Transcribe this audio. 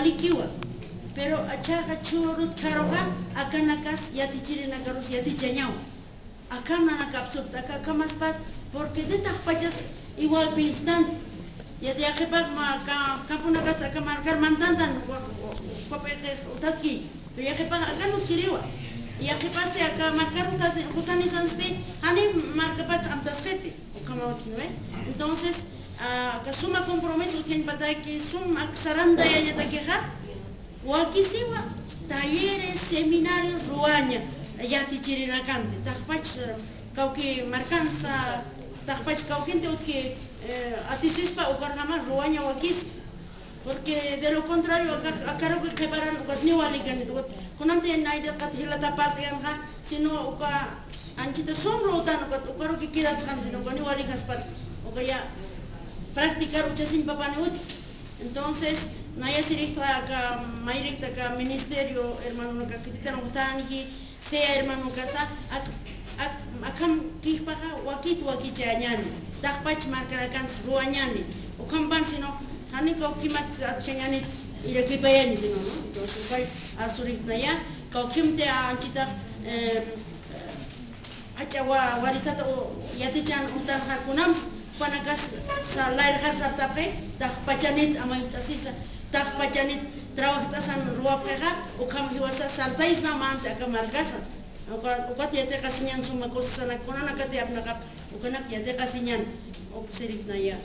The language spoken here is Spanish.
likiwa pero achaga churut karoga akanakas yati chirina karus yati chañao akana na kapsut akamas pat porque de takpachas igual pinstan ya de akepak ma kampuna kas akamarkar mantantan kopeke utaski pero ya kepak akan ukiriwa ya kepaste akamarkar utani sanste hani markapat amtasfete ukamawatkinwe entonces suma compromiso tiene para que suma saranda ya ya takeja wakisiwa talleres seminarios ruaña ya tichirina cante takpach kauki marcanza takpach kaukinte utke atisispa ukarnama ruaña wakis porque de lo contrario acá que preparan ukat ni walikan itu kunamte naida kathila tapat yang ha sino uka anchita sombro utan ukat ukaro que quedas kan sino ni walikas pat ukaya practicar uchasin papanut. Entonces naya sirikta ka mairikta ka ministerio hermano ka kitita nutani sea hermano casa akam kihpaha wakicha nyani dakpach markarakan ruanyani ukamban sino hani ka kimat atkenyani irakipayani sino no entonces fai asurikna ya ka kimte anchita achawa warisata yatichan utan hakunams panagas sa lair har sartape dakpachanit amay asisa dakpachanit trabajasan ruapega ukam hiwasa sartais namante akamargasa ukat yate kasinyan suma kosana konana kati apnakap ukanak yate kasinyan oksirik na ya